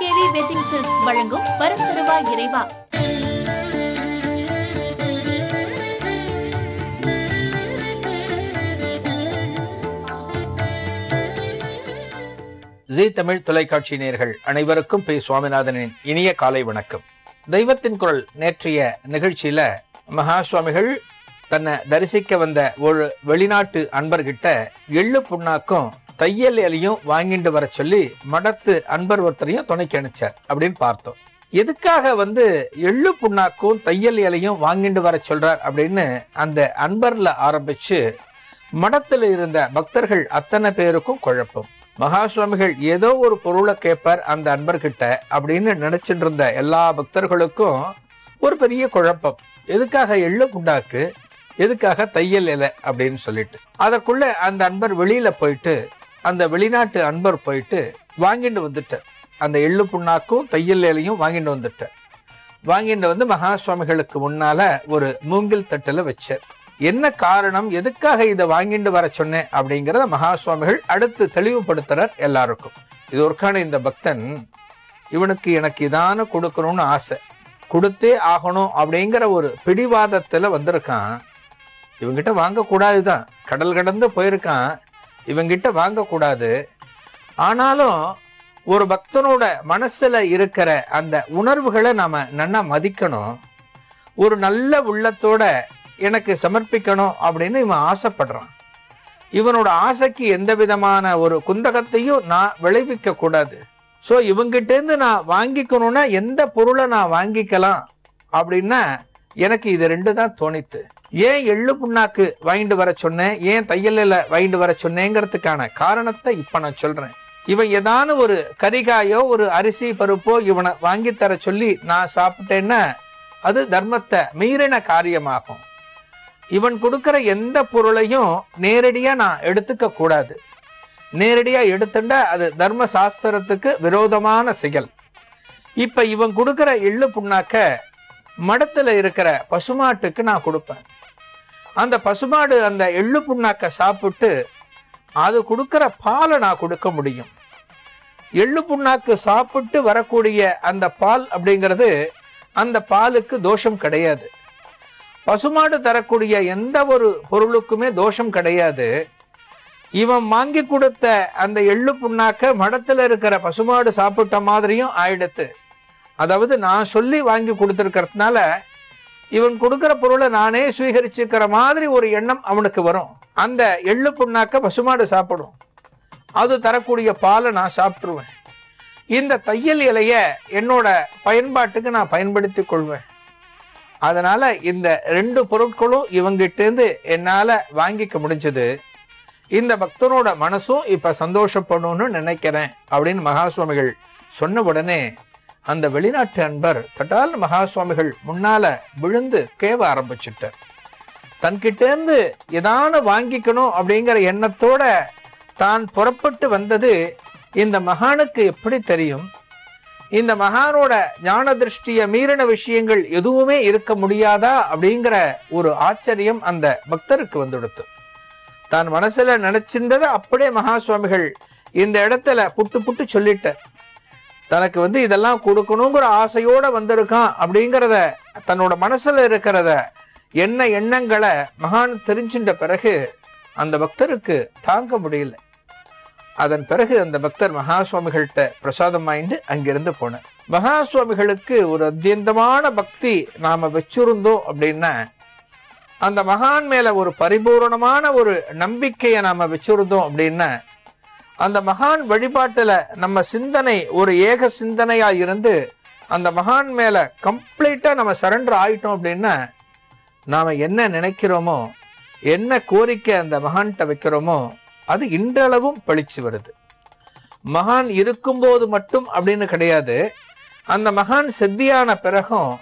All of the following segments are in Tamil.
KV வெட்டிங் சில்க்ஸ் வழங்கும் வரம் தருவாய் இறைவா. ஜீ தமிழ் தொலைக்காட்சி நேயர்கள் அனைவருக்கும் பி சுவாமிநாதனின் இனிய காலை வணக்கம். தெய்வத்தின் குரல் நேற்றைய நிகழ்ச்சியில மகா சுவாமிகள் தன்னை தரிசிக்க வந்த ஒரு வெளிநாட்டு அன்பர்கிட்ட எள்ளு புண்ணாக்கும் தையல் இலையும் வாங்கிட்டு வர சொல்லி மடத்து அன்பர் ஒருத்தரையும் துணைக்கு அனுப்பிச்சார் அப்படின்னு பார்த்தோம். எதுக்காக எள்ளு புண்ணாக்கும் தையல் இலையும் வாங்கிட்டு வர சொல்றார் அப்படின்னு அந்த அன்பர்ல ஆரம்பிச்சு மடத்துல இருந்த பக்தர்கள் அத்தனை பேருக்கும் குழப்பம். மகா சுவாமிகள் ஏதோ ஒரு பொருளை கேட்பார் அந்த அன்பர்கிட்ட அப்படின்னு நினைச்சிட்டு இருந்த எல்லா பக்தர்களுக்கும் ஒரு பெரிய குழப்பம். எதுக்காக எள்ளு புண்ணாக்கு, எதுக்காக தையல் இலை அப்படின்னு சொல்லிட்டு அதற்குள்ள அந்த அன்பர் வெளியில போயிட்டு அந்த வெளிநாட்டு அன்பர் போயிட்டு வாங்கிட்டு வந்துட்டார். அந்த எள்ளு புண்ணாக்கும் தையல் இலையும் வாங்கிட்டு வந்துட்டார். வாங்கிட்டு மகா சுவாமிகளுக்கு முன்னால ஒரு மூங்கில் தட்டுல வச்சார். என்ன காரணம், எதுக்காக இதை வாங்கிட்டு வர சொன்னேன் அப்படிங்கிறத மகா சுவாமிகள் அடுத்து தெளிவுபடுத்துறார் எல்லாருக்கும். இது ஒருக்கான இந்த பக்தன் இவனுக்கு எனக்கு இதான கொடுக்கணும்னு ஆசை, கொடுத்தே ஆகணும் அப்படிங்கிற ஒரு பிடிவாதத்துல வந்திருக்கான். இவங்கிட்ட வாங்கக்கூடாதுதான், கடல் கடந்து போயிருக்கான், இவங்கிட்ட வாங்கக்கூடாது. ஆனாலும் ஒரு பக்தனோட மனசுல இருக்கிற அந்த உணர்வுகளை நாம நன்னா மதிக்கணும். ஒரு நல்ல உள்ளத்தோட எனக்கு சமர்ப்பிக்கணும் அப்படின்னு இவன் ஆசைப்படுறான். இவனோட ஆசைக்கு எந்த விதமான ஒரு குந்தகத்தையும் நான் விளைவிக்க கூடாது. சோ இவங்கிட்ட இருந்து நான் வாங்கிக்கணும்னா எந்த பொருளை நான் வாங்கிக்கலாம் அப்படின்னா எனக்கு இது ரெண்டு தான் தோணித்து. ஏன் எள்ளு புண்ணாக்கு வாங்கிட்டு வர சொன்னேன், ஏன் தையல்ல வாங்கிட்டு வர சொன்னேங்கிறதுக்கான காரணத்தை இப்ப நான் சொல்றேன். இவன் ஏதான ஒரு கரிகாயோ ஒரு அரிசி பருப்போ இவனை வாங்கி தர சொல்லி நான் சாப்பிட்டேன்னா அது தர்மத்தை மீறின காரியமாகும். இவன் கொடுக்கிற எந்த பொருளையும் நேரடியா நான் எடுத்துக்க கூடாது. நேரடியா எடுத்துட்டா அது தர்ம சாஸ்திரத்துக்கு விரோதமான செயல். இப்ப இவன் கொடுக்கிற எள்ளு புண்ணாக்க மடத்துல இருக்கிற பசுமாட்டுக்கு நான் கொடுப்பேன். அந்த பசுமாடு அந்த எள்ளு புண்ணாக்க சாப்பிட்டு அது கொடுக்கிற பாலை நான் கொடுக்க முடியும். எள்ளு புண்ணாக்கு சாப்பிட்டு வரக்கூடிய அந்த பால் அப்படிங்கிறது அந்த பாலுக்கு தோஷம் கிடையாது. பசுமாடு தரக்கூடிய எந்த ஒரு பொருளுக்குமே தோஷம் கிடையாது. இவன் வாங்கி கொடுத்த அந்த எள்ளு புண்ணாக்க மடத்துல இருக்கிற பசுமாடு சாப்பிட்ட மாதிரியும் ஆயிடுத்து. அதாவது நான் சொல்லி வாங்கி கொடுத்திருக்கிறதுனால இவன் கொடுக்கிற பொருளை நானே சுவீகரிச்சுக்கிற மாதிரி ஒரு எண்ணம் அவனுக்கு வரும். அந்த எள்ளு புண்ணாக்க பசுமாடு சாப்பிடும், அது தரக்கூடிய பாலை நான் சாப்பிட்டுருவேன். இந்த தையல் இலைய என்னோட பயன்பாட்டுக்கு நான் பயன்படுத்தி கொள்வேன். அதனால இந்த ரெண்டு பொருட்களும் இவங்கிட்ட இருந்து என்னால வாங்கிக்க முடிஞ்சது. இந்த பக்தனோட மனசும் இப்ப சந்தோஷப்படணும்னு நினைக்கிறேன் அப்படின்னு மகா சுவாமிகள் சொன்ன உடனே அந்த வெளிநாட்டு அன்பர் தட்டால் மகா சுவாமிகள் முன்னால விழுந்து கேவ ஆரம்பிச்சுட்டார். தன்கிட்ட இருந்து ஏதான வாங்கிக்கணும் அப்படிங்கிற எண்ணத்தோட தான் புறப்பட்டு வந்தது இந்த மகானுக்கு எப்படி தெரியும்? இந்த மகானோட ஞான திருஷ்டிய மீறின விஷயங்கள் எதுவுமே இருக்க முடியாதா அப்படிங்கிற ஒரு ஆச்சரியம் அந்த பக்தருக்கு வந்துடுத்து. தான் மனசுல நினைச்சிருந்ததை அப்படியே மகா சுவாமிகள் இந்த இடத்துல புட்டு புட்டு சொல்லிட்டார். தனக்கு இதெல்லாம் கொடுக்கணுங்கிற ஆசையோட வந்திருக்கான் அப்படிங்கிறத, தன்னோட மனசுல இருக்கிறத என்ன எண்ணங்களை மகான் தெரிஞ்சின்ற பிறகு அந்த பக்தருக்கு தாங்க முடியல. அதன் பிறகு அந்த பக்தர் மகா சுவாமிகள்கிட்ட பிரசாதம் வாங்கிட்டு அங்கிருந்து போனார். மகா சுவாமிகளுக்கு ஒரு அத்தியந்தமான பக்தி நாம வச்சிருந்தோம் அப்படின்னா, அந்த மகான் மேல ஒரு பரிபூரணமான ஒரு நம்பிக்கையை நாம வச்சிருந்தோம் அப்படின்னா, அந்த மகான் வழிபாட்டுல நம்ம சிந்தனை ஒரு ஏக சிந்தனையா இருந்து அந்த மகான் மேல கம்ப்ளீட்டா நம்ம சரண்டர் ஆயிட்டோம் அப்படின்னா, நாம என்ன நினைக்கிறோமோ, என்ன கோரிக்கை அந்த மகான்கிட்ட வைக்கிறோமோ அது இன்றளவும் பழிச்சு வருது. மகான் இருக்கும்போது மட்டும் அப்படின்னு கிடையாது, அந்த மகான் சித்தியான பிறகும்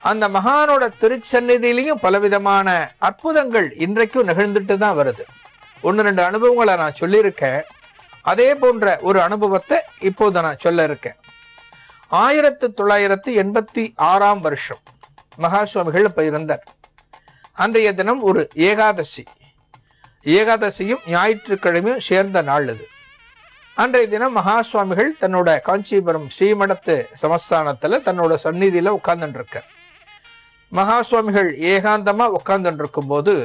அந்த மகானோட திருச்சந்நிதியிலையும் பலவிதமான அற்புதங்கள் இன்றைக்கும் நிகழ்ந்துட்டு தான் வருது. 1-2 அனுபவங்களை நான் சொல்லியிருக்கேன். அதே போன்ற ஒரு அனுபவத்தை இப்போது நான் சொல்ல இருக்கேன். 1986 வருஷம் மகா சுவாமிகள் இப்ப இருந்தார். அன்றைய தினம் ஒரு ஏகாதசி. ஏகாதசியும் ஞாயிற்றுக்கிழமையும் சேர்ந்த நாள் அது. அன்றைய தினம் மகா சுவாமிகள் தன்னோட காஞ்சிபுரம் ஸ்ரீமடத்து சமஸ்தானத்துல தன்னோட சந்நிதியில உட்கார்ந்துட்டு இருக்க. மகா சுவாமிகள் ஏகாந்தமா உட்கார்ந்துட்டு இருக்கும் போது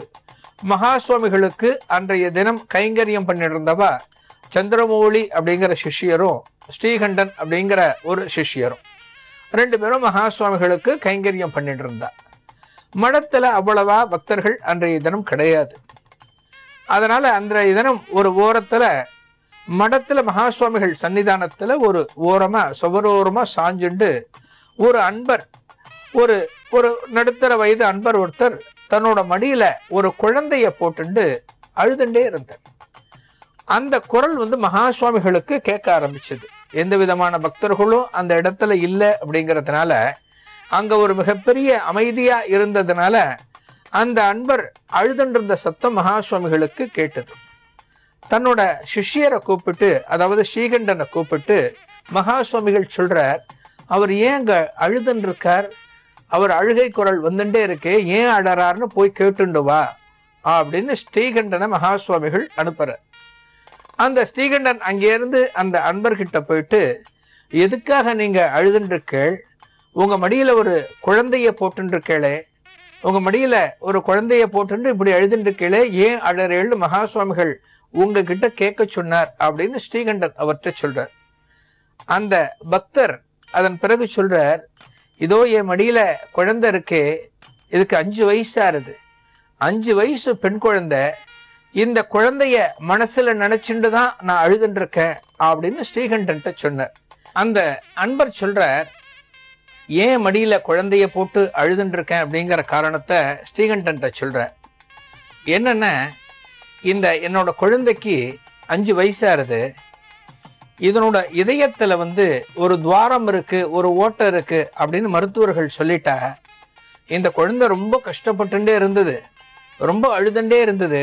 மகா சுவாமிகளுக்கு அன்றைய தினம் கைங்கரியம் பண்ணிருந்தவா சந்திரமௌலி அப்படிங்கிற சிஷ்யரும் ஸ்ரீகண்டன் அப்படிங்கிற ஒரு சிஷ்யரும் 2 பேரும் மகா சுவாமிகளுக்கு கைங்கரியம் பண்ணிட்டு இருந்தா. மடத்துல அவ்வளவா பக்தர்கள் அன்றைய தினம் கிடையாது. அதனால அன்றைய தினம் ஒரு ஓரத்துல மடத்துல மகா சுவாமிகள் சன்னிதானத்துல ஒரு ஓரமா சுவரோரமா சாஞ்சுண்டு ஒரு அன்பர், ஒரு ஒரு நடுத்தர வயது அன்பர் ஒருத்தர் தன்னோட மடியில ஒரு குழந்தைய போட்டுண்டு அழுதுண்டே இருந்தார். அந்த குரல் மகா சுவாமிகளுக்கு கேட்க ஆரம்பிச்சது. எந்த விதமான பக்தர்களும் அந்த இடத்துல இல்லை அப்படிங்கிறதுனால, அங்க ஒரு மிகப்பெரிய அமைதியா இருந்ததுனால அந்த அன்பர் அழுதுண்டிருந்த சத்தம் மகா சுவாமிகளுக்கு கேட்டது. தன்னோட சிஷ்யரை கூப்பிட்டு, அதாவது ஸ்ரீகண்டனை கூப்பிட்டு மகா சுவாமிகள் சொல்றார், அவர் ஏன் அங்க அழுதுன்னு இருக்கார், அவர் அழுகை குரல் வந்துட்டே இருக்கே, ஏன் அழறாருன்னு போய் கேட்டுண்டு வா அப்படின்னு ஸ்ரீகண்டனை மகா சுவாமிகள் அனுப்புறார். அந்த ஸ்ரீகண்டன் அங்கிருந்து அந்த அன்பர்கிட்ட போயிட்டு, எதுக்காக நீங்க அழுதுன்றிருக்கேள், உங்க மடியில ஒரு குழந்தைய போட்டுருக்கேளே, உங்க மடியில ஒரு குழந்தைய போட்டு இப்படி அழுதுன்றிருக்கேளே, ஏன் அழறேள்னு மகா சுவாமிகள் உங்ககிட்ட கேட்க சொன்னார் அப்படின்னு ஸ்ரீகண்டன் அவர்கிட்ட சொல்றார். அந்த பக்தர் அதன் பிறகு சொல்றார், இதோ என் மடியில குழந்தை இருக்கே, இதுக்கு 5 வயசு ஆறுது, 5 வயசு பெண் குழந்தை, இந்த குழந்தைய மனசுல நினைச்சுட்டுதான் நான் அழுதுன்னு இருக்கேன் அப்படின்னு ஸ்ரீகண்டன் சொன்னார். அந்த அன்பர் சொல்றார், ஏன் மடியில குழந்தைய போட்டு அழுதுன்னு இருக்கேன் அப்படிங்கிற காரணத்தை ஸ்ரீகண்டன் சொல்றார். என்னன்னா, இந்த என்னோட குழந்தைக்கு 5 வயசாருது, இதனோட இதயத்துல ஒரு துவாரம் இருக்கு, ஒரு ஓட்டை இருக்கு அப்படின்னு மருத்துவர்கள் சொல்லிட்டா, இந்த குழந்தை ரொம்ப கஷ்டப்பட்டுட்டே இருந்தது, ரொம்ப அழுதுண்டே இருந்தது.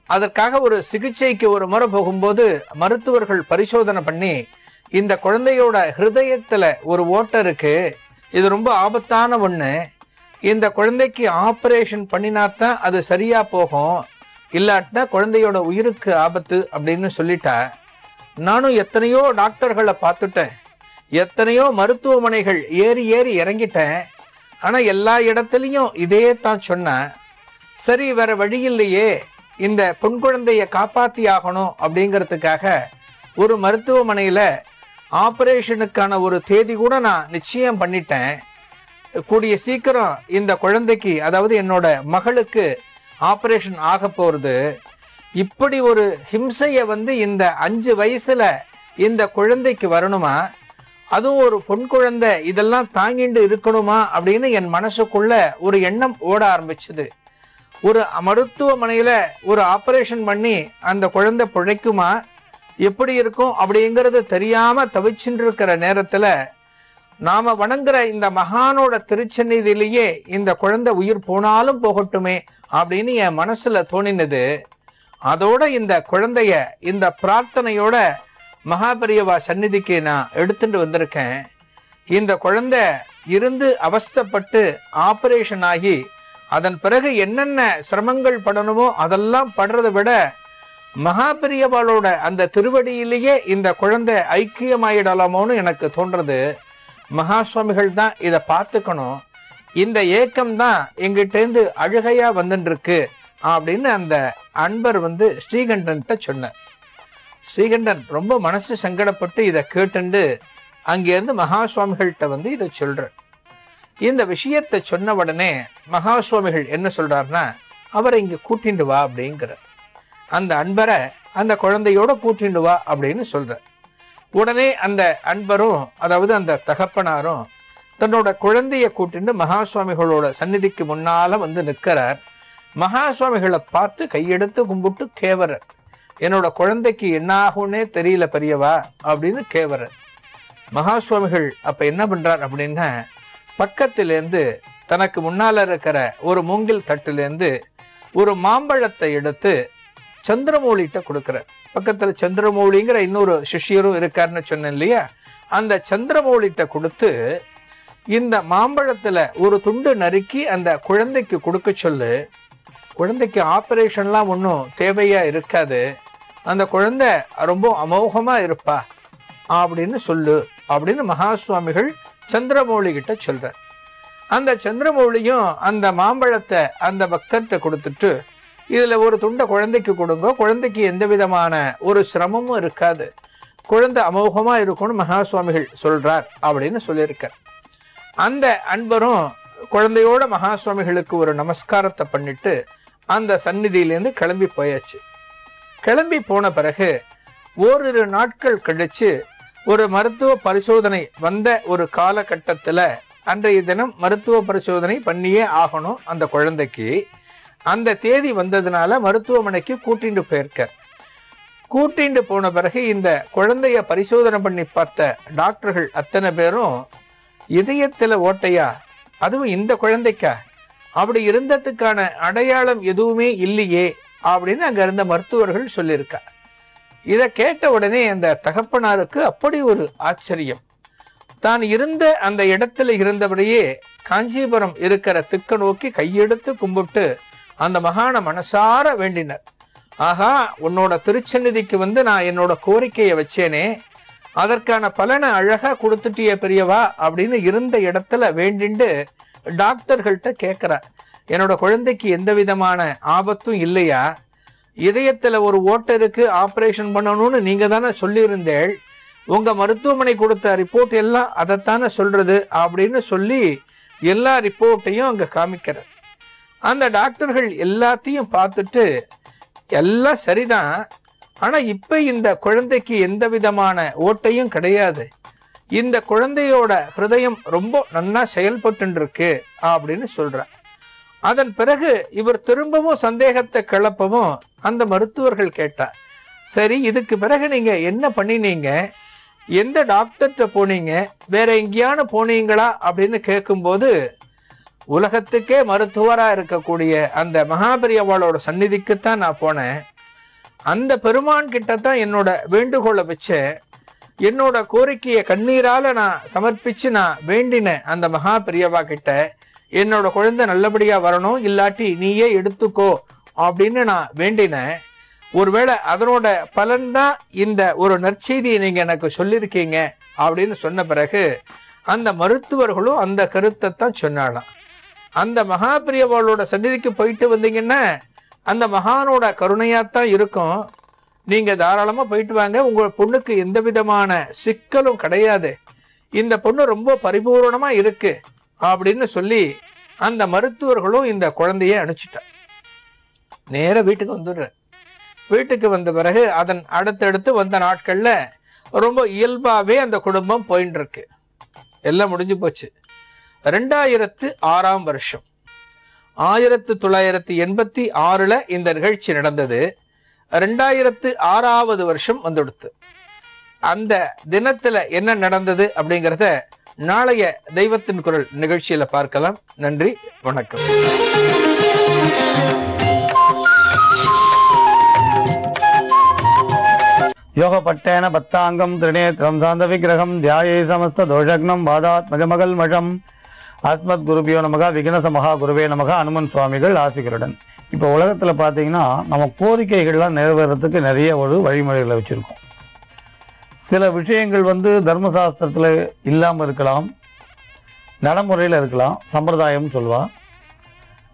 அதற்காக ஒரு சிகிச்சைக்கு ஒரு முறை போகும்போது மருத்துவர்கள் பரிசோதனை பண்ணி, இந்த குழந்தையோட ஹிருதயத்துல ஒரு ஓட்டை இருக்கு, இது ரொம்ப ஆபத்தான ஒண்ணு, இந்த குழந்தைக்கு ஆபரேஷன் பண்ணினாத்தான் அது சரியா போகும், இல்லாட்டினா குழந்தையோட உயிருக்கு ஆபத்து அப்படின்னு சொல்லிட்டா. நானும் எத்தனையோ டாக்டர்களை பார்த்துட்டேன், எத்தனையோ மருத்துவமனைகள் ஏறி ஏறி இறங்கிட்டேன், ஆனா எல்லா இடத்துலையும் இதே தான் சொன்னேன். சரி, வேற வழி இல்லையே, இந்த பெண் குழந்தைய காப்பாத்தி ஆகணும் அப்படிங்கிறதுக்காக ஒரு மருத்துவமனையில ஆபரேஷனுக்கான ஒரு தேதி கூட நான் நிச்சயம் பண்ணிட்டேன். கூடிய சீக்கிரம் இந்த குழந்தைக்கு, அதாவது என்னோட மகளுக்கு ஆபரேஷன் ஆக போறது. இப்படி ஒரு ஹிம்சைய இந்த 5 வயசுல இந்த குழந்தைக்கு வரணுமா, அதுவும் ஒரு பொன் குழந்தை, இதெல்லாம் தாங்கிட்டு இருக்கணுமா அப்படின்னு என் மனசுக்குள்ள ஒரு எண்ணம் ஓட ஆரம்பிச்சது. ஒரு மருத்துவமனையில ஒரு ஆபரேஷன் பண்ணி அந்த குழந்தை பிழைக்குமா, எப்படி இருக்கும் அப்படிங்கிறது தெரியாம தவிச்சுட்டு இருக்கிற நேரத்துல, நாம வணங்குற இந்த மகானோட திருச்சந்நிதியிலேயே இந்த குழந்தை உயிர் போனாலும் போகட்டுமே அப்படின்னு என் மனசுல தோணினது. அதோட இந்த குழந்தைய இந்த பிரார்த்தனையோட மகாபெரியவா சந்நிதிக்கு நான் எடுத்துட்டு வந்திருக்கேன். இந்த குழந்தை இருந்து அவஸ்தைப்பட்டு ஆபரேஷன் ஆகி அதன் பிறகு என்னென்ன சிரமங்கள் படணுமோ அதெல்லாம் படுறதை விட மகாபெரியவாளோட அந்த திருவடியிலேயே இந்த குழந்தை ஐக்கியமாயிடலாமோன்னு எனக்கு தோன்றது. மகா சுவாமிகள் தான் இதை பார்த்துக்கணும், இந்த ஏக்கம் தான் எங்கிட்டேந்து அழுகையா வந்துட்டு இருக்கு அப்படின்னு அந்த அன்பர் ஸ்ரீகண்டன் சொன்னார். ஸ்ரீகண்டன் ரொம்ப மனசு சங்கடப்பட்டு இதை கேட்டுண்டு அங்கிருந்து மகா சுவாமிகள்கிட்ட இதை சொல்ற. இந்த விஷயத்தை சொன்ன உடனே மகா சுவாமிகள் என்ன சொல்றாருன்னா, அவரை இங்க கூட்டிண்டு வா அப்படிங்கிற. அந்த அன்பரை அந்த குழந்தையோட கூட்டிண்டு வா அப்படின்னு சொல்ற. உடனே அந்த அன்பரும், அதாவது அந்த தகப்பனாரும் தன்னோட குழந்தைய கூட்டிண்டு மகா சுவாமிகளோட சந்நிதிக்கு முன்னால நிற்கிறார். மகா சுவாமிகளை பார்த்து கையெடுத்து கும்பிட்டு கேவரர், என்னோட குழந்தைக்கு என்ன ஆகும்னே தெரியல பெரியவா அப்படின்னு கேவரர். மகா சுவாமிகள் அப்ப என்ன பண்றார் அப்படின்னா, பக்கத்திலேருந்து தனக்கு முன்னால இருக்கிற ஒரு மூங்கில் தட்டிலேருந்து ஒரு மாம்பழத்தை எடுத்து சந்திரமௌலிட்ட கொடுக்கிறார். பக்கத்துல சந்திரமௌலிங்கிற இன்னொரு சிஷ்யரும் இருக்காருன்னு சொன்னேன் இல்லையா, அந்த சந்திரமௌலிட்ட கொடுத்து இந்த மாம்பழத்துல ஒரு துண்டு நறுக்கி அந்த குழந்தைக்கு கொடுக்க சொல்லு, குழந்தைக்கு ஆபரேஷன்லாம் ஒன்றும் தேவையா இருக்காது, அந்த குழந்தை ரொம்ப அமோகமா இருப்பா அப்படின்னு சொல்லு அப்படின்னு மகா சுவாமிகள் சந்திரமௌலி கிட்ட சொல்றார். அந்த சந்திரமௌலியும் அந்த மாம்பழத்தை அந்த பக்தர்கிட்ட கொடுத்துட்டு, இதுல ஒரு துண்டை குழந்தைக்கு கொடுங்க, குழந்தைக்கு எந்த விதமான ஒரு சிரமமும் இருக்காது, குழந்தை அமோகமா இருக்கும்னு மகா சுவாமிகள் சொல்றார் அப்படின்னு சொல்லியிருக்கார். அந்த அன்பரும் குழந்தையோட மகா சுவாமிகளுக்கு ஒரு நமஸ்காரத்தை பண்ணிட்டு அந்த சந்நிதியிலேருந்து கிளம்பி போயாச்சு. கிளம்பி போன பிறகு ஓரிரு நாட்கள் கழிச்சு ஒரு மருத்துவ பரிசோதனை வந்த ஒரு காலகட்டத்துல, அன்றைய தினம் மருத்துவ பரிசோதனை பண்ணியே ஆகணும் அந்த குழந்தைக்கு. அந்த தேதி வந்ததுனால மருத்துவமனைக்கு கூட்டிட்டு போயிருக்கார். கூட்டிட்டு போன பிறகு இந்த குழந்தைய பரிசோதனை பண்ணி பார்த்த டாக்டர்கள் அத்தனை பேரும், இதயத்துல ஓட்டையா, அதுவும் இந்த குழந்தைக்கா, அப்படி இருந்ததுக்கான அடையாளம் எதுவுமே இல்லையே அப்படின்னு அங்க இருந்த மருத்துவர்கள் சொல்லியிருக்கா. இதை கேட்ட உடனே அந்த தகப்பனாருக்கு அப்படி ஒரு ஆச்சரியம். தான் இருந்த அந்த இடத்துல இருந்தபடியே காஞ்சிபுரம் இருக்கிற திக்க நோக்கி கையெடுத்து கும்பிட்டு அந்த மகான மனசார வேண்டினர். ஆகா, உன்னோட திருச்சந்நிதிக்கு வந்து நான் என்னோட கோரிக்கையை வச்சேனே, அதற்கான பலனை அழகா கொடுத்துட்டிய பெரியவா அப்படின்னு இருந்த இடத்துல வேண்டிண்டு டாக்டர்கள்ட்ட கேட்கிறார், என்னோட குழந்தைக்கு எந்த விதமான ஆபத்தும் இல்லையா, இதயத்துல ஒரு ஓட்டை இருக்கு, ஆபரேஷன் பண்ணணும்னு நீங்க தானே சொல்லியிருந்தேள், உங்க மருத்துவமனை கொடுத்த ரிப்போர்ட் எல்லாம் அதைத்தானே சொல்றது அப்படின்னு சொல்லி எல்லா ரிப்போர்ட்டையும் அங்க காமிக்கிறார். அந்த டாக்டர்கள் எல்லாத்தையும் பார்த்துட்டு, எல்லாம் சரிதான், ஆனா இப்ப இந்த குழந்தைக்கு எந்த விதமான ஓட்டையும் கிடையாது, இந்த குழந்தையோட ஹிருதயம் ரொம்ப நன்னா செயல்பட்டு இருக்கு அப்படின்னு சொல்றார். அதன் பிறகு இவர் திரும்பவும் சந்தேகத்தை கிளப்பவும் அந்த மருத்துவர்கள் கேட்டார், சரி இதுக்கு பிறகு நீங்க என்ன பண்ணினீங்க, எந்த டாக்டர்கிட்ட போனீங்க, வேற எங்கேயான போனீங்களா அப்படின்னு கேட்கும்போது, உலகத்துக்கே மருத்துவரா இருக்கக்கூடிய அந்த மகாபெரியவாளோட சந்நிதிக்குத்தான் நான் போனேன், அந்த பெருமான் கிட்டத்தான் என்னோட வேண்டுகோளை வச்ச, என்னோட கோரிக்கையை கண்ணீரால நான் சமர்ப்பிச்சு நான் வேண்டினேன் அந்த மகா பெரியவா கிட்ட, என்னோட குழந்தை நல்லபடியா வரணும், இல்லாட்டி நீயே எடுத்துக்கோ அப்படின்னு நான் வேண்டினேன். ஒருவேளை அதனோட பலன்தான் இந்த ஒரு நற்செய்தியை நீங்க எனக்கு சொல்லியிருக்கீங்க அப்படின்னு சொன்ன பிறகு அந்த மருத்துவர்களும் அந்த கருத்தை தான் சொன்னாலாம். அந்த மகா பெரியவாளோட சந்நிதிக்கு போயிட்டு வந்தீங்கன்னா அந்த மகானோட கருணையாத்தான் இருக்கும், நீங்க தாராளமா போயிட்டு வாங்க, உங்க பொண்ணுக்கு எந்த விதமான சிக்கலும் கிடையாது, இந்த பொண்ணு ரொம்ப பரிபூர்ணமா இருக்கு அப்படின்னு சொல்லி அந்த மருத்துவர்களும் இந்த குழந்தைய அனுப்பிச்சிட்டார். நேர வீட்டுக்கு வந்துடுற. வீட்டுக்கு வந்த பிறகு அதன் அடுத்தடுத்து வந்த நாட்கள்ல ரொம்ப இயல்பாவே அந்த குடும்பம் போயின்னு இருக்கு. எல்லாம் முடிஞ்சு போச்சு. 2006 வருஷம் 1986 இந்த நிகழ்ச்சி நடந்தது. 2006 வருஷம் வந்துடுத்து. அந்த தினத்துல என்ன நடந்தது அப்படிங்கிறத நாளைய தெய்வத்தின் குரல் நிகழ்ச்சியில பார்க்கலாம். நன்றி, வணக்கம். யோகப்பட்டேன பத்தாங்கம் திரிநேத்ரம் சாந்த விக்கிரகம் தியாயே சமஸ்த தோஷக்னம் பாதாத்மஜமகள் மஷம் ஆத்மத் குருபியோ நமகா விக்னச மகா குருவே நமகா அனுமன் சுவாமிகள் ஆசிகளுடன். இப்போ உலகத்தில் பார்த்தீங்கன்னா நம்ம கோரிக்கைகள்லாம் நிறைவேறதுக்கு நிறைய ஒரு வழிமுறைகளை வச்சுருக்கோம். சில விஷயங்கள் தர்மசாஸ்திரத்தில் இல்லாமல் இருக்கலாம், நடைமுறையில் இருக்கலாம், சம்பிரதாயம்னு சொல்லுவாள்.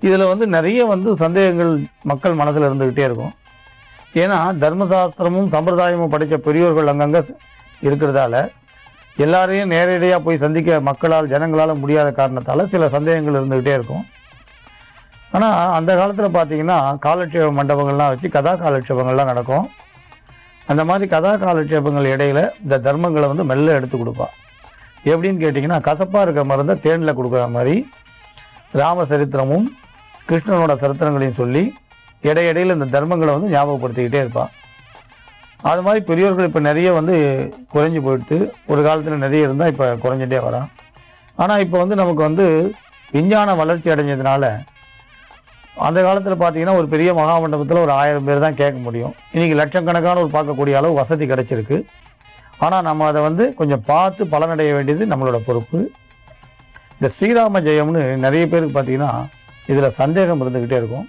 இதில் நிறைய சந்தேகங்கள் மக்கள் மனசில் இருந்துக்கிட்டே இருக்கும். ஏன்னா தர்மசாஸ்திரமும் சம்பிரதாயமும் படித்த பெரியோர்கள் அங்கங்கே இருக்கிறதால எல்லாரையும் நேரடியாக போய் சந்திக்க மக்களால் ஜனங்களால் முடியாத காரணத்தால் சில சந்தேகங்கள் இருந்துக்கிட்டே இருக்கும். ஆனால் அந்த காலத்தில் பார்த்தீங்கன்னா காலட்சேப மண்டபங்கள்லாம் வச்சு கதா காலட்சேபங்கள்லாம் நடக்கும். அந்த மாதிரி கதா காலட்சேபங்கள் இடையில இந்த தர்மங்களை மெல்ல எடுத்து கொடுப்பா. எப்படின்னு கேட்டிங்கன்னா, கசப்பாக இருக்கிற மருந்தை தேனில் கொடுக்குற மாதிரி ராம சரித்திரமும் கிருஷ்ணனோட சரித்திரங்களையும் சொல்லி இடையிடையில் இந்த தர்மங்களை ஞாபகப்படுத்திக்கிட்டே இருப்பாள். அது மாதிரி பெரியோர்கள் இப்போ நிறைய குறைஞ்சி போயிடுத்து. ஒரு காலத்தில் நிறைய இருந்தால் இப்போ குறைஞ்சிட்டே வரான். ஆனால் இப்போ நமக்கு விஞ்ஞான வளர்ச்சி அடைஞ்சதுனால அந்த காலத்தில் பார்த்தீங்கன்னா ஒரு பெரிய மகாமண்டபத்தில் ஒரு 1000 பேர் தான் கேட்க முடியும். இன்றைக்கி லட்சக்கணக்கான ஒரு பார்க்கக்கூடிய அளவு வசதி கிடைச்சிருக்கு. ஆனால் நம்ம அதை கொஞ்சம் பார்த்து பலனடைய வேண்டியது நம்மளோட பொறுப்பு. இந்த ஸ்ரீராம ஜெயம்னு நிறைய பேருக்கு பார்த்தீங்கன்னா இதில் சந்தேகம் இருந்துக்கிட்டே இருக்கும்.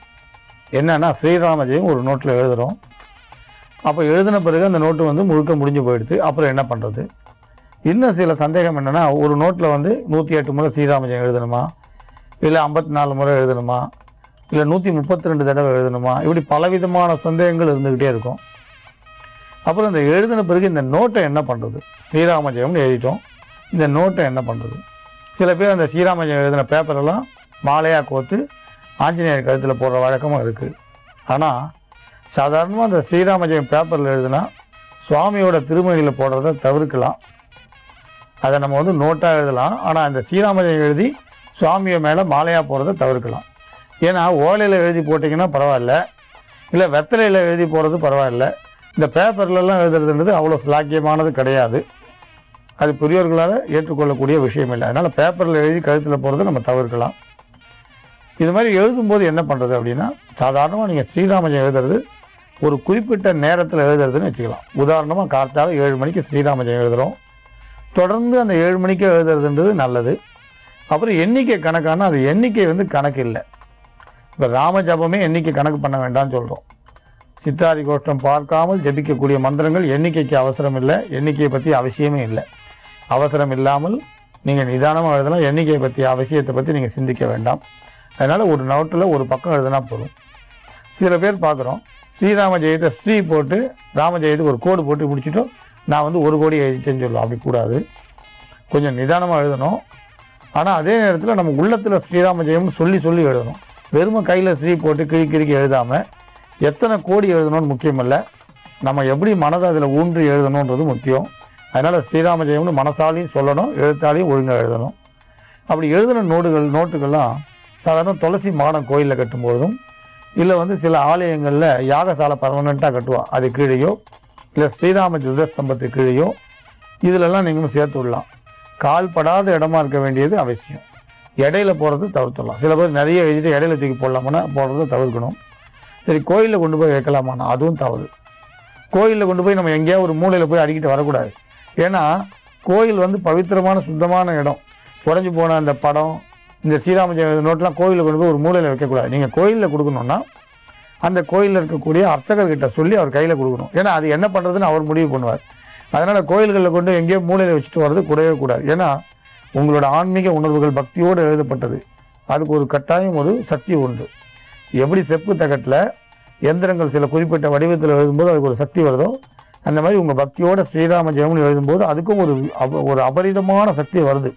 என்னன்னா, ஸ்ரீராம ஜெயம் ஒரு நோட்டில் எழுதுகிறோம். அப்போ எழுதின பிறகு அந்த நோட்டு வந்து முழுக்க முடிஞ்சு போயிடுது. அப்புறம் என்ன பண்ணுறது? இன்னும் சில சந்தேகம் என்னென்னா, ஒரு நோட்டில் வந்து 108 முறை ஸ்ரீராம ஜெயம் எழுதணுமா, இல்லை 54 முறை எழுதணுமா, இல்லை 132 தடவை எழுதணுமா, இப்படி பலவிதமான சந்தேகங்கள் இருந்துக்கிட்டே இருக்கும். அப்புறம் இந்த எழுதின பிறகு இந்த நோட்டை என்ன பண்ணுறது? ஸ்ரீராம ஜெயம்னு எழுதிட்டோம், இந்த நோட்டை என்ன பண்ணுறது? சில பேர் அந்த ஸ்ரீராம ஜெயம் எழுதின பேப்பரெல்லாம் மாலையாக கோர்த்து ஆஞ்சநேயர் கழுத்தில் போடுற வழக்கமும் இருக்குது. ஆனால் சாதாரணமாக அந்த ஸ்ரீராம ஜெயம் பேப்பரில் எழுதுனா சுவாமியோட திருமணியில் போடுறத தவிர்க்கலாம். அதை நம்ம வந்து நோட்டாக எழுதலாம். ஆனால் அந்த ஸ்ரீராம ஜெயம் எழுதி சுவாமியை மேலே மாலையாக போடுறத தவிர்க்கலாம். ஏன்னா ஓலையில் எழுதி போட்டிங்கன்னா பரவாயில்ல, இல்லை வெத்தலையில் எழுதி போடுறது பரவாயில்ல. இந்த பேப்பர்லலாம் எழுதுறதுன்றது அவ்வளோ சாக்கியமானது கிடையாது. அது பெரியவர்களால் ஏற்றுக்கொள்ளக்கூடிய விஷயம் இல்லை. அதனால் பேப்பரில் எழுதி கழுத்தில் போடுறதை நம்ம தவிர்க்கலாம். இது மாதிரி எழுதும்போது என்ன பண்ணுறது அப்படின்னா, சாதாரணமாக நீங்கள் ஸ்ரீராம ஜெயம் எழுதுறது ஒரு குறிப்பிட்ட நேரத்தில் எழுதுறதுன்னு வச்சுக்கலாம். உதாரணமாக காத்தால 7 மணிக்கு ஸ்ரீராம ஜெயம் எழுதுகிறோம், தொடர்ந்து அந்த 7 மணிக்கு எழுதுறதுன்றது நல்லது. அப்புறம் எண்ணிக்கை கணக்கான அது எண்ணிக்கை வந்து கணக்கு இல்லை. இப்போ ராம ஜபமே எண்ணிக்கை கணக்கு பண்ண வேண்டாம்னு சொல்கிறோம். சித்தாதி கோஷ்டம் பார்க்காமல் ஜபிக்கக்கூடிய மந்திரங்கள் எண்ணிக்கைக்கு அவசரம் இல்லை, எண்ணிக்கையை பற்றி அவசியமே இல்லை. அவசரம் இல்லாமல் நீங்கள் நிதானமாக எழுதலாம். எண்ணிக்கையை பற்றி அவசியத்தை பற்றி நீங்கள் சிந்திக்க வேண்டாம். அதனால் ஒரு நோட்டில் ஒரு பக்கம் எழுதுனா போதும். சில பேர் பார்க்குறோம், ஸ்ரீராம ஜெயத்தை ஸ்ரீ போட்டு ராம ஜெயத்துக்கு ஒரு கோடு போட்டு முடிச்சுட்டோம், நான் வந்து 1 கோடி எழுதிட்டேன்னு சொல்லுவோம். அப்படி கூடாது, கொஞ்சம் நிதானமாக எழுதணும். ஆனால் அதே நேரத்தில் நம்ம உள்ளத்தில் ஸ்ரீராம ஜெயம்னு சொல்லி சொல்லி எழுதணும். வெறுமை கையில் ஸ்ரீ போட்டு கிறுக்கி எழுதாமல் எத்தனை கோடி எழுதணும்னு முக்கியம் இல்லை, நம்ம எப்படி மனதை அதில் ஊன்றி எழுதணுன்றது முக்கியம். அதனால் ஸ்ரீராம ஜெயம்னு மனசாலையும் சொல்லணும், எழுத்தாலையும் ஒழுங்காக எழுதணும். அப்படி எழுதின நோட்டுகள்லாம் சாதாரண துளசி மாடம் கோயிலில் கட்டும்பொழுதும், இல்லை வந்து சில ஆலயங்களில் யாகசாலை பர்மனெண்ட்டாக கட்டுவான், அது கீழேயோ இல்லை ஸ்ரீராம துர்தஸ்தம்பத்து கீழேயோ இதிலெல்லாம் நீங்களும் சேர்த்து விடலாம். கால் படாத இடமா இருக்க வேண்டியது அவசியம். இடையில போகிறது தவிர்த்துடலாம். சில பேர் நிறைய எழுதிட்டு இடையில தூக்கி போடலாமான்னா போடுறத தவிர்க்கணும். சரி, கோயிலில் கொண்டு போய் வைக்கலாமான்னா அதுவும் தவறு. கோயிலில் கொண்டு போய் நம்ம எங்கேயாவது ஒரு மூலையில் போய் அடிக்கிட்டு வரக்கூடாது. ஏன்னா கோயில் வந்து பவித்திரமான சுத்தமான இடம். உடஞ்சி போன அந்த படம், இந்த ஸ்ரீராம ஜெயம் நோட்டெலாம் கோயிலில் கொண்டு போய் ஒரு மூலையில் வைக்கக்கூடாது. நீங்கள் கோயிலில் கொடுக்கணுன்னா அந்த கோயிலில் இருக்கக்கூடிய அர்ச்சகர்கிட்ட சொல்லி அவர் கையில் கொடுக்கணும். ஏன்னா அது என்ன பண்ணுறதுன்னு அவர் முடிவு பண்ணுவார். அதனால் கோயில்களில் கொண்டு எங்கேயோ மூலையில் வச்சுட்டு வர்றது கூடவே கூடாது. ஏன்னா உங்களோட ஆன்மீக உணர்வுகள் பக்தியோடு எழுதப்பட்டது, அதுக்கு ஒரு கட்டாயம் ஒரு சக்தி உண்டு. எப்படி செப்பு தகட்டில் எந்திரங்கள் சில குறிப்பிட்ட வடிவத்தில் எழுதும்போது அதுக்கு ஒரு சக்தி வருதோ, அந்த மாதிரி உங்கள் பக்தியோட ஸ்ரீராம ஜெயம்னு எழுதும்போது அதுக்கும் ஒரு அபரிதமான சக்தி வருது.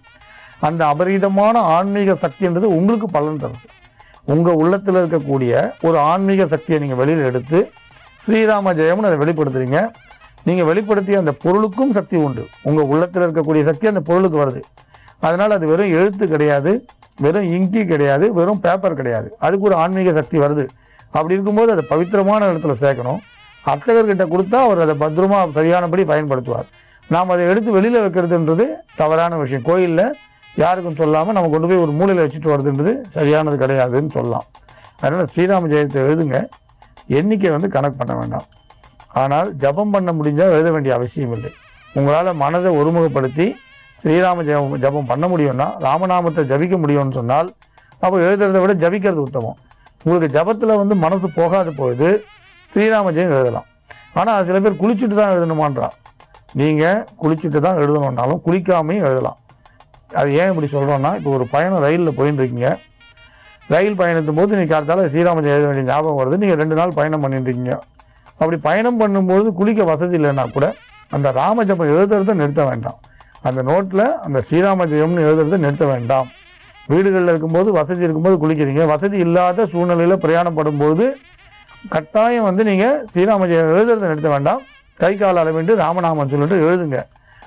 அந்த அபரிதமான ஆன்மீக சக்தின்றது உங்களுக்கு பலன் தருது. உங்கள் உள்ளத்தில் இருக்கக்கூடிய ஒரு ஆன்மீக சக்தியை நீங்கள் வெளியில் எடுத்து ஸ்ரீராம ஜெயம்னு அதை வெளிப்படுத்துறீங்க. நீங்கள் வெளிப்படுத்திய அந்த பொருளுக்கும் சக்தி உண்டு. உங்கள் உள்ளத்தில் இருக்கக்கூடிய சக்தி அந்த பொருளுக்கு வருது. அதனால் அது வெறும் எழுத்து கிடையாது, வெறும் இங்கி கிடையாது, வெறும் பேப்பர் கிடையாது, அதுக்கு ஒரு ஆன்மீக சக்தி வருது. அப்படி இருக்கும்போது அதை பவித்திரமான இடத்துல சேர்க்கணும். அர்ச்சகர்கிட்ட கொடுத்தா அவர் அதை பத்திரமா சரியானபடி பயன்படுத்துவார். நாம் அதை எடுத்து வெளியில் வைக்கிறதுன்றது தவறான விஷயம். கோயிலில் யாருக்கும் சொல்லாமல் நம்ம கொண்டு போய் ஒரு மூலையில் வச்சுட்டு வருதுன்றது சரியானது கிடையாதுன்னு சொல்லலாம். அதனால் ஸ்ரீராம ஜெயத்தை எழுதுங்க, எண்ணிக்கை வந்து கணக்கு பண்ண வேண்டாம். ஆனால் ஜபம் பண்ண முடிஞ்சால் எழுத வேண்டிய அவசியம் இல்லை. உங்களால் மனதை ஒருமுகப்படுத்தி ஸ்ரீராம ஜபம் பண்ண முடியும்னா, ராமநாமத்தை ஜபிக்க முடியும்னு சொன்னால் அப்போ எழுதுறதை விட ஜபிக்கிறது உத்தமம். உங்களுக்கு ஜபத்தில் வந்து மனசு போகாத பொழுது ஸ்ரீராம ஜெயம் எழுதலாம். ஆனால் சில பேர் குளிச்சுட்டு தான் எழுதணுமான்றான். நீங்கள் குளிச்சுட்டு தான் எழுதணுன்னாலும் குளிக்காமையும் எழுதலாம். அது ஏன் இப்படி சொல்கிறோன்னா, இப்போ ஒரு பயணம் ரயிலில் போயின்னு இருக்கீங்க, ரயில் பயணத்தும் போது நீங்கள் காலத்தால் ஸ்ரீராம ஜெயம் எழுத வேண்டிய ஞாபகம் வருது. நீங்கள் 2 நாள் பயணம் பண்ணிட்டு இருக்கீங்க. அப்படி பயணம் பண்ணும்போது குளிக்க வசதி இல்லைன்னா கூட அந்த ராம ஜபம் எழுதுறதை நிறுத்த வேண்டாம். அந்த நோட்டில் அந்த ஸ்ரீராம ஜெயம்னு எழுதுறதை நிறுத்த வேண்டாம். வீடுகளில் இருக்கும்போது வசதி இருக்கும்போது குளிக்கிறீங்க, வசதி இல்லாத சூழ்நிலையில் பிரயாணப்படும்போது கட்டாயம் வந்து நீங்கள் ஸ்ரீராம ஜெயம் எழுதுறதை நிறுத்த வேண்டாம். கை கால் அளவிட்டு ராமநாமம் சொல்லிட்டு எழுதுங்க.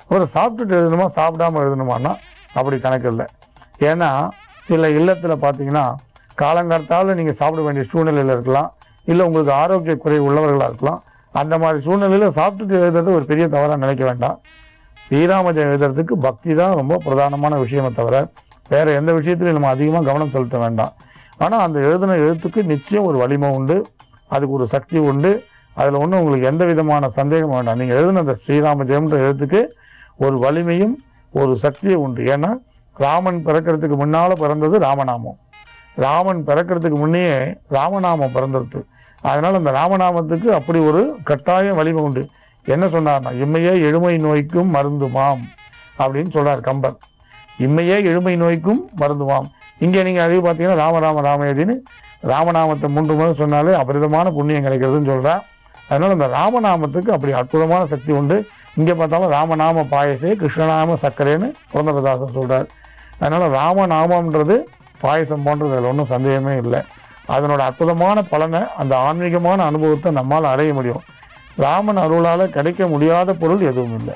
அப்புறம் சாப்பிட்டுட்டு எழுதணுமா சாப்பிடாமல் எழுதணுமான்னா அப்படி கணக்கு இல்லை. ஏன்னா சில இல்லத்தில் பார்த்தீங்கன்னா காலங்காலத்தால் நீங்கள் சாப்பிட வேண்டிய சூழ்நிலையில் இருக்கலாம், இல்லை உங்களுக்கு ஆரோக்கிய குறை உள்ளவர்களாக இருக்கலாம். அந்த மாதிரி சூழ்நிலையில் சாப்பிட்டுட்டு எழுதுறது ஒரு பெரிய தவறாக நினைக்க வேண்டாம். ஸ்ரீராம ஜெயம் எழுதுறதுக்கு பக்தி தான் ரொம்ப பிரதானமான விஷயமே தவிர வேறு எந்த விஷயத்துலையும் நம்ம அதிகமாக கவனம் செலுத்த வேண்டாம். ஆனால் அந்த எழுதின எழுத்துக்கு நிச்சயம் ஒரு வலிமை உண்டு, அதுக்கு ஒரு சக்தி உண்டு. அதில் ஒன்றும் உங்களுக்கு எந்த விதமான சந்தேகம் வேண்டாம். நீங்கள் எழுதின அந்த ஸ்ரீராம ஜெயம்ன்ற எழுத்துக்கு ஒரு வலிமையும் ஒரு சக்தியும் உண்டு. ஏன்னா ராமன் பிறக்கிறதுக்கு முன்னால் பிறந்தது ராமநாமம், ராமன் பிறக்கிறதுக்கு முன்னையே ராமநாமம் பிறந்துருது. அதனால அந்த ராமநாமத்துக்கு அப்படி ஒரு கட்டாய வலிமை உண்டு. என்ன சொன்னார்னா, இம்மையே எழுமை நோய்க்கும் மருந்துமாம் அப்படின்னு சொல்றார் கம்பர். இம்மையே எழுமை நோய்க்கும் மருந்துமாம். இங்கே நீங்க அதே பார்த்தீங்கன்னா ராமராம ராமயதின்னு ராமநாமத்தை 3 முறை சொன்னாலே அபரிதமான புண்ணியம் கிடைக்கிறதுன்னு சொல்றா. அதனால அந்த ராமநாமத்துக்கு அப்படி அற்புதமான சக்தி உண்டு. இங்கே பார்த்தாலும் ராமநாம பாயசே கிருஷ்ணநாம சர்க்கரைன்னு புரந்தரதாசன் சொல்றார். அதனால ராமநாமன்றது பாயசம் போன்றது அதில் ஒன்றும் சந்தேகமே இல்லை. அதனோட அற்புதமான பலனை, அந்த ஆன்மீகமான அனுபவத்தை நம்மால் அடைய முடியும். ராமன் அருளால கிடைக்க முடியாத பொருள் எதுவும் இல்லை.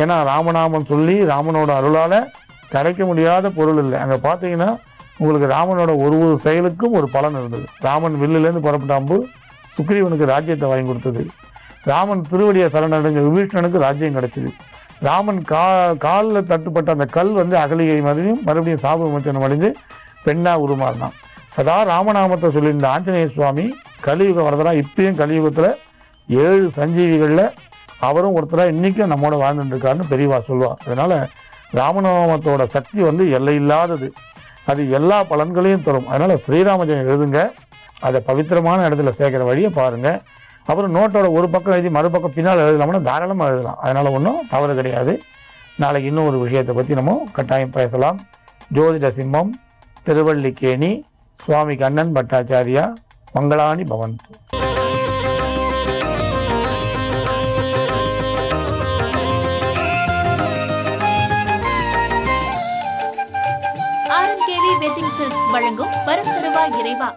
ஏன்னா ராமநாமம் சொல்லி ராமனோட அருளால கிடைக்க முடியாத பொருள் இல்லை. அங்கே பார்த்தீங்கன்னா உங்களுக்கு ராமனோட ஒரு செயலுக்கும் ஒரு பலன் இருந்தது. ராமன் வில்லிலேருந்து புறப்பட்ட அம்பு சுக்ரீவனுக்கு ராஜ்யத்தை வாங்கி கொடுத்தது. ராமன் திருவடியை சரணடைஞ்ச விபீஷணனுக்கு ராஜ்யம் கிடைச்சது. ராமன் காலில் தட்டுப்பட்ட அந்த கல் அகலிகை மறுபடியும் சாப விமோச்சனம் அடைஞ்சு பெண்ணா உருமாறினான். சதா ராமநாமத்தை சொல்லியிருந்த ஆஞ்சநேய சுவாமி கலியுக வரதா இப்பயும் கலியுகத்தில் 7 சஞ்சீவிகளில் அவரும் ஒருத்தரா இன்னைக்கும் நம்மோட வாழ்ந்துட்டு இருக்காருன்னு பெரியவா சொல்லுவார். அதனால ராமநாமத்தோட சக்தி எல்லை இல்லாதது. அது எல்லா பலன்களையும் தரும். அதனால ஸ்ரீராம ஜெயம் எழுதுங்க. அதை பவித்திரமான இடத்துல சேர்க்கிற வழியை பாருங்க. அப்புறம் நோட்டோட ஒரு பக்கம் எழுதி மறுபக்கம் பின்னால் எழுதலாம்னா தாராளமாக எழுதலாம். அதனால ஒன்றும் தவறு கிடையாது. நாளைக்கு இன்னும் ஒரு விஷயத்தை பற்றி நம்ம கட்டாயம் பேசலாம். ஜோதிட சிம்மம், திருவள்ளிக்கேணி, சுவாமி கண்ணன் பட்டாச்சாரியா, மங்களாணி பவந்து. RMKV வெட்டிங் சில்க்ஸ் வழங்கும் வரம் தருவாய் இறைவா